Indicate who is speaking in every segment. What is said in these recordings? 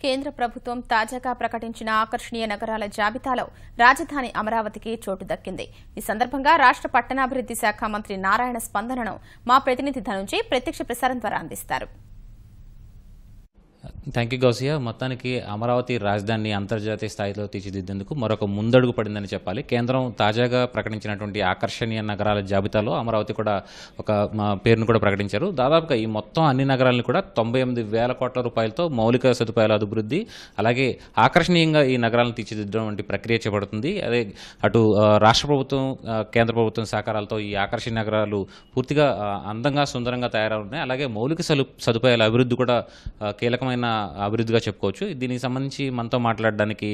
Speaker 1: కేంద్ర ప్రభుత్వం తాజాగా ప్రకటించిన ఆకర్షణీయ నగరాల జాబితాలో రాజధాని అమరావతికి చోటు దక్కింది. ఈ సందర్భంగా రాష్ట్ర పట్టణాభివృద్ది శాఖ మంత్రి నారాయణ స్పందనను మా ప్రతినిధి ధనుంజయ్ ప్రత్యక్ష ప్రసారం ద్వారా అందిస్తారు.
Speaker 2: Thank you Gousia. మొత్తానికి అమరావతి రాజధానిని అంతర్జాతీయ స్థాయిలో తీర్చిదిద్దేందుకు మరొక ముందడుగు పడిందని చెప్పాలి. కేంద్రం తాజాగా ప్రకటించినటువంటి ఆకర్షణీయ నగరాల జాబితాలో అమరావతి కూడా ఒక పేరును కూడా ప్రకటించారు. దాదాపుగా ఈ మొత్తం అన్ని నగరాలను కూడా 98,000 కోట్ల రూపాయలతో మౌలిక సదుపాయాల అభివృద్ధి, అలాగే ఆకర్షణీయంగా ఈ నగరాలను తీర్చిదిద్దడం వంటి ప్రక్రియ చేపడుతుంది. అదే అటు రాష్ట్ర ప్రభుత్వం, కేంద్ర ప్రభుత్వం సహకారాలతో ఈ ఆకర్షణీయ నగరాలు పూర్తిగా అందంగా, సుందరంగా తయారవుతున్నాయి. అలాగే మౌలిక సదుపాయాల అభివృద్ధి కూడా కీలకమైన అభివృద్ధిగా చెప్పుకోవచ్చు. దీనికి సంబంధించి మనతో మాట్లాడడానికి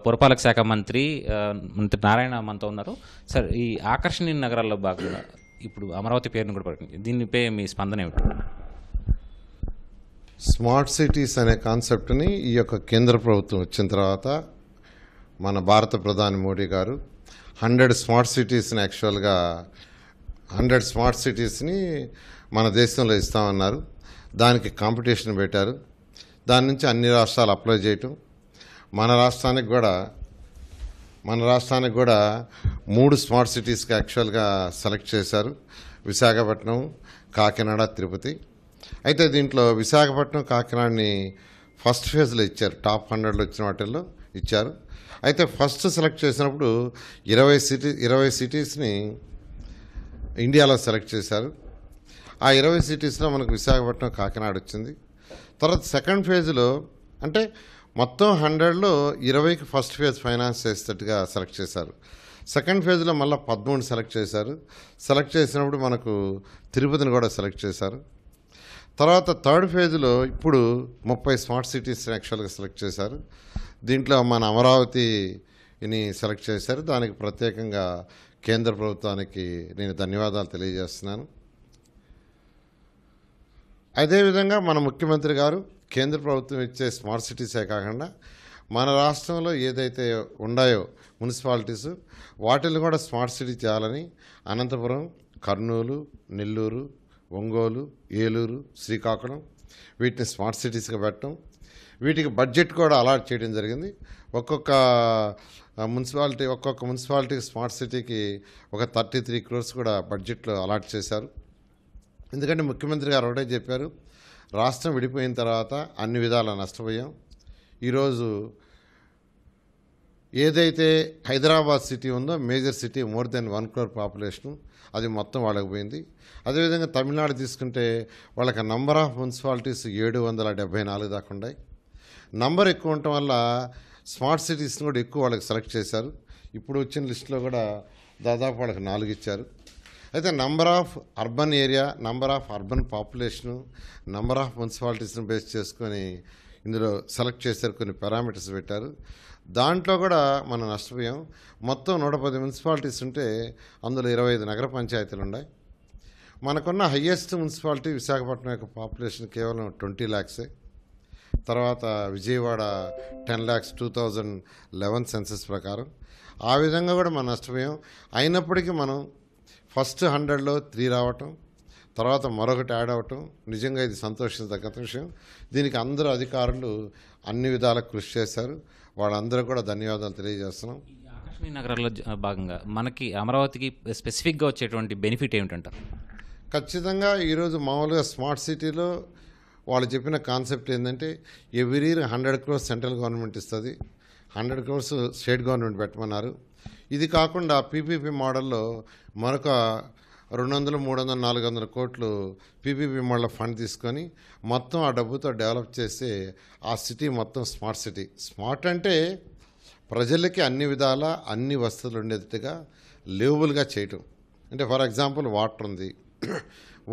Speaker 2: పురపాలక శాఖ మంత్రి నారాయణ మనతో ఉన్నారు. సార్, ఈ ఆకర్షణీయ నగరాల్లో భాగంగా ఇప్పుడు అమరావతి పేరును కూడా ప్రకటించింది. దీనిపై మీ స్పందన ఏమిటి?
Speaker 3: స్మార్ట్ సిటీస్ అనే కాన్సెప్ట్ని ఈ యొక్క కేంద్ర ప్రభుత్వం వచ్చిన తర్వాత మన భారత ప్రధాని మోడీ గారు 100 స్మార్ట్ సిటీస్ని యాక్చువల్గా 100 స్మార్ట్ సిటీస్ని మన దేశంలో ఇస్తామన్నారు. దానికి కాంపిటీషన్ పెట్టారు. దాని నుంచి అన్ని రాష్ట్రాలు అప్లై చేయటం, మన రాష్ట్రానికి కూడా 3 స్మార్ట్ సిటీస్కి యాక్చువల్గా సెలెక్ట్ చేశారు. విశాఖపట్నం, కాకినాడ, తిరుపతి. అయితే దీంట్లో విశాఖపట్నం, కాకినాడని ఫస్ట్ ఫేజ్లో ఇచ్చారు. టాప్ 100లో వచ్చిన వాటిల్లో ఇచ్చారు. అయితే ఫస్ట్ సెలెక్ట్ చేసినప్పుడు 20 సిటీస్ని ఇండియాలో సెలెక్ట్ చేశారు. ఆ 20 సిటీస్లో మనకు విశాఖపట్నం, కాకినాడ వచ్చింది. తర్వాత సెకండ్ ఫేజ్లో అంటే మొత్తం 100లో 20కి ఫస్ట్ ఫేజ్ ఫైనాన్స్ చేసేటట్టుగా సెలెక్ట్ చేశారు. సెకండ్ ఫేజ్లో మళ్ళీ 13 సెలెక్ట్ చేశారు. సెలెక్ట్ చేసినప్పుడు మనకు తిరుపతిని కూడా సెలెక్ట్ చేశారు. తర్వాత థర్డ్ ఫేజ్లో ఇప్పుడు 30 స్మార్ట్ సిటీస్ని యాక్చువల్గా సెలెక్ట్ చేశారు. దీంట్లో మన అమరావతిని సెలెక్ట్ చేశారు. దానికి ప్రత్యేకంగా కేంద్ర ప్రభుత్వానికి నేను ధన్యవాదాలు తెలియజేస్తున్నాను. అదేవిధంగా మన ముఖ్యమంత్రి గారు కేంద్ర ప్రభుత్వం ఇచ్చే స్మార్ట్ సిటీసే కాకుండా మన రాష్ట్రంలో ఏదైతే ఉన్నాయో మున్సిపాలిటీస్ వాటిని కూడా స్మార్ట్ సిటీ చేయాలని అనంతపురం, కర్నూలు, నెల్లూరు, ఒంగోలు, ఏలూరు, శ్రీకాకుళం వీటిని స్మార్ట్ సిటీస్గా పెట్టడం, వీటికి బడ్జెట్ కూడా అలాట్ చేయడం జరిగింది. ఒక్కొక్క మున్సిపాలిటీకి స్మార్ట్ సిటీకి ఒక 33 crores కూడా బడ్జెట్లో అలాట్ చేశారు. ఎందుకంటే ముఖ్యమంత్రి గారు ఒకటే చెప్పారు, రాష్ట్రం విడిపోయిన తర్వాత అన్ని విధాలా నష్టపోయాం. ఈరోజు ఏదైతే హైదరాబాద్ సిటీ ఉందో major city, more than 1 crore population, అది మొత్తం వాళ్ళకి పోయింది. అదేవిధంగా తమిళనాడు తీసుకుంటే వాళ్ళకి నంబర్ ఆఫ్ మున్సిపాలిటీస్ 774 దాకా ఉన్నాయి. నంబర్ ఎక్కువ ఉండటం వల్ల స్మార్ట్ సిటీస్ని కూడా ఎక్కువ వాళ్ళకి సెలెక్ట్ చేశారు. ఇప్పుడు వచ్చిన లిస్టులో కూడా దాదాపు వాళ్ళకి 4 ఇచ్చారు. అయితే number of urban area, number of urban population, number of మున్సిపాలిటీస్ని బేస్ చేసుకొని ఇందులో సెలెక్ట్ చేశారు. కొన్ని పారామీటర్స్ పెట్టారు. దాంట్లో కూడా మనం నష్టపోయాం. మొత్తం 110 మున్సిపాలిటీస్ ఉంటే అందులో 25 నగర పంచాయతీలు ఉన్నాయి. మనకున్న హయ్యెస్ట్ మున్సిపాలిటీ విశాఖపట్నం యొక్క పాపులేషన్ కేవలం 20 lakhs. తర్వాత విజయవాడ 10 lakhs 2011 సెన్సస్ ప్రకారం. ఆ విధంగా కూడా మనం నష్టపోయాం. అయినప్పటికీ మనం ఫస్ట్ 100లో 3 రావటం, తర్వాత మరొకటి యాడ్ అవ్వటం నిజంగా ఇది సంతోషించదగ్గ విషయం. దీనికి అందరూ అధికారులు అన్ని విధాలకు కృషి చేశారు. వాళ్ళందరూ కూడా ధన్యవాదాలు తెలియజేస్తున్నాం.
Speaker 2: ఆకర్షణీయ నగరాల్లో భాగంగా మనకి అమరావతికి స్పెసిఫిక్గా వచ్చేటువంటి బెనిఫిట్ ఏమిటంటారు?
Speaker 3: ఖచ్చితంగా ఈరోజు మామూలుగా స్మార్ట్ సిటీలో వాళ్ళు చెప్పిన కాన్సెప్ట్ ఏంటంటే every year 100 crores central government ఇస్తుంది, 100 crores స్టేట్ గవర్నమెంట్ పెట్టమన్నారు. ఇది కాకుండా పీపీపీ మోడల్లో మరొక 200, 300, 400 కోట్లు పీపీపీ మోడల్ ఫండ్ తీసుకొని మొత్తం ఆ డబ్బుతో డెవలప్ చేస్తే ఆ సిటీ మొత్తం స్మార్ట్ సిటీ. స్మార్ట్ అంటే ప్రజలకి అన్ని విధాల అన్ని వసతులు ఉండేట్టుగా లేవబుల్గా చేయటం. అంటే ఫర్ ఎగ్జాంపుల్ వాటర్ ఉంది,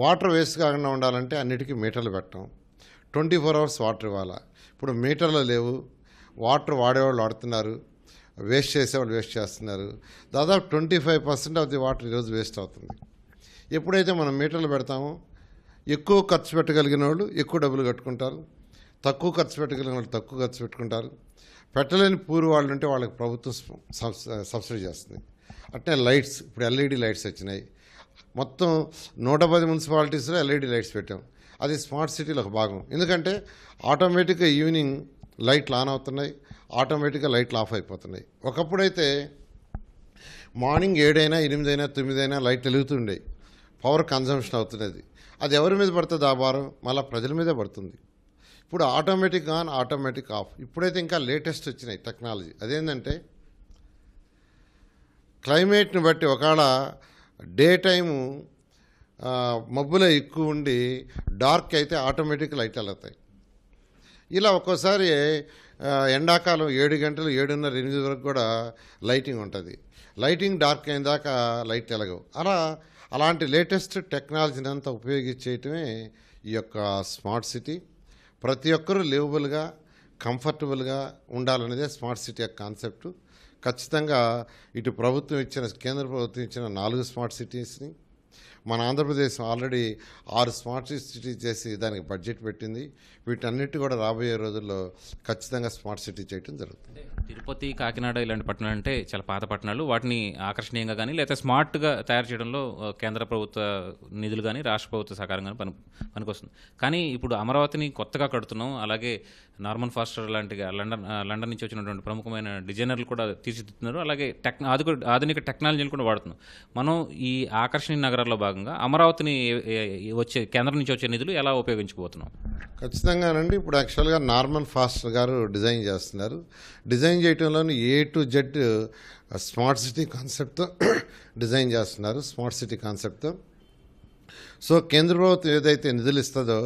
Speaker 3: వాటర్ వేస్ట్ కాకుండా ఉండాలంటే అన్నిటికీ మీటర్లు పెట్టడం, 24 hours వాటర్ ఇవ్వాలా. ఇప్పుడు మీటర్లు లేవు, వాటర్ వాడేవాళ్ళు వాడుతున్నారు, వేస్ట్ చేసేవాళ్ళు వేస్ట్ చేస్తున్నారు. దాదాపు 25% ఆఫ్ ది వాటర్ ఈరోజు వేస్ట్ అవుతుంది. ఎప్పుడైతే మనం మీటర్లు పెడతామో ఎక్కువ ఖర్చు పెట్టగలిగిన వాళ్ళు ఎక్కువ డబ్బులు కట్టుకుంటారు, తక్కువ ఖర్చు పెట్టగలిగిన వాళ్ళు తక్కువ ఖర్చు పెట్టుకుంటారు. పెట్టలేని పూర్ వాళ్ళు ఉంటే వాళ్ళకి ప్రభుత్వం సబ్సిడీ చేస్తుంది. అట్నే లైట్స్, ఇప్పుడు ఎల్ఈడి లైట్స్ వచ్చినాయి. మొత్తం 110 మున్సిపాలిటీస్లో ఎల్ఈడి లైట్స్ పెట్టాం. అది స్మార్ట్ సిటీలో ఒక భాగం. ఎందుకంటే ఆటోమేటిక్గా ఈవినింగ్ లైట్లు ఆన్ అవుతున్నాయి, ఆటోమేటిక్గా లైట్లు ఆఫ్ అయిపోతున్నాయి. ఒకప్పుడైతే మార్నింగ్ 7 అయినా 8 అయినా 9 అయినా లైట్లు వెలుగుతుండే, పవర్ కన్జంప్షన్ అవుతున్నది. అది ఎవరి మీద పడుతుంది ఆ భారం? మళ్ళీ ప్రజల మీదే పడుతుంది. ఇప్పుడు ఆటోమేటిక్ ఆన్, ఆటోమేటిక్ ఆఫ్. ఇప్పుడైతే ఇంకా లేటెస్ట్ వచ్చినాయి టెక్నాలజీ. అదేంటంటే క్లైమేట్ని బట్టి ఒకవేళ డే టైము మబ్బులో ఎక్కువ ఉండి డార్క్ అయితే ఆటోమేటిక్ లైట్ వెళ్తాయి. ఇలా ఒక్కోసారి ఎండాకాలం 7 గంటలు 7:30 8 వరకు కూడా లైటింగ్ ఉంటుంది. లైటింగ్ డార్క్ అయిన దాకా లైట్ వెలగవు. అలాంటి లేటెస్ట్ టెక్నాలజీని అంతా ఉపయోగించేయటమే ఈ యొక్క స్మార్ట్ సిటీ. ప్రతి ఒక్కరూ లివబుల్గా కంఫర్టబుల్గా ఉండాలనేదే స్మార్ట్ సిటీ యొక్క కాన్సెప్టు. ఖచ్చితంగా ఇటు ప్రభుత్వం ఇచ్చిన, కేంద్ర ప్రభుత్వం ఇచ్చిన 4 స్మార్ట్ సిటీస్ని మన ఆంధ్రప్రదేశ్ ఆల్రెడీ 6 స్మార్ట్ సిటీ చేసి దానికి బడ్జెట్ పెట్టింది. వీటన్నిటి కూడా రాబోయే రోజుల్లో ఖచ్చితంగా స్మార్ట్ సిటీ చేయడం జరుగుతుంది.
Speaker 2: తిరుపతి, కాకినాడ ఇలాంటి పట్టణాలు అంటే చాలా పాత పట్టణాలు. వాటిని ఆకర్షణీయంగా కానీ లేదా స్మార్ట్గా తయారు చేయడంలో కేంద్ర ప్రభుత్వ నిధులు కానీ రాష్ట్ర ప్రభుత్వ సహకారం కానీ పనికొస్తుంది. కానీ ఇప్పుడు అమరావతిని కొత్తగా కడుతున్నాం. అలాగే నార్మన్ ఫాస్టర్ లాంటి లండన్ నుంచి వచ్చినటువంటి ప్రముఖమైన డిజైనర్లు కూడా తీర్చిదిద్దుతున్నారు. అలాగే ఆధునిక టెక్నాలజీని కూడా వాడుతున్నాం. మనం ఈ ఆకర్షణీయ నగరాల్లో భాగంగా అమరావతిని కేంద్రం నుంచి వచ్చే నిధులు ఎలా ఉపయోగించుకోబోతున్నాం?
Speaker 3: ఖచ్చితంగానండి. ఇప్పుడు యాక్చువల్గా నార్మన్ ఫాస్టర్ గారు డిజైన్ చేస్తున్నారు. డిజైన్ చేయడంలోని A to Z smart city కాన్సెప్ట్తో డిజైన్ చేస్తున్నారు. స్మార్ట్ సిటీ కాన్సెప్ట్తో. సో కేంద్ర ప్రభుత్వం ఏదైతే నిధులు ఇస్తుందో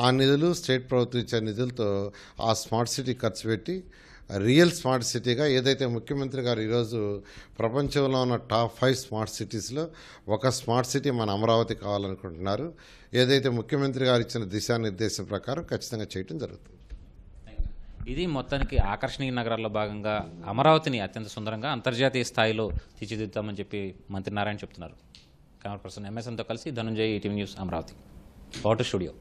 Speaker 3: ఆ నిధులు, స్టేట్ ప్రభుత్వం ఇచ్చే నిధులతో ఆ స్మార్ట్ సిటీ ఖర్చు పెట్టి రియల్ స్మార్ట్ సిటీగా, ఏదైతే ముఖ్యమంత్రి గారు ఈరోజు ప్రపంచంలో ఉన్న టాప్ 5 స్మార్ట్ సిటీస్లో ఒక స్మార్ట్ సిటీ మన అమరావతి కావాలనుకుంటున్నారు. ఏదైతే ముఖ్యమంత్రి గారు ఇచ్చిన దిశానిర్దేశం ప్రకారం ఖచ్చితంగా చేయడం జరుగుతుంది.
Speaker 2: ఇది మొత్తానికి ఆకర్షణీయ నగరాల్లో భాగంగా అమరావతిని అత్యంత సుందరంగా అంతర్జాతీయ స్థాయిలో తీర్చిదిద్దామని చెప్పి మంత్రి నారాయణ చెప్తున్నారు. కెమెరా పర్సన్ ఎంఎస్ఎన్తో కలిసి Dhananjay, ETV news, Amaravati. Power to studio.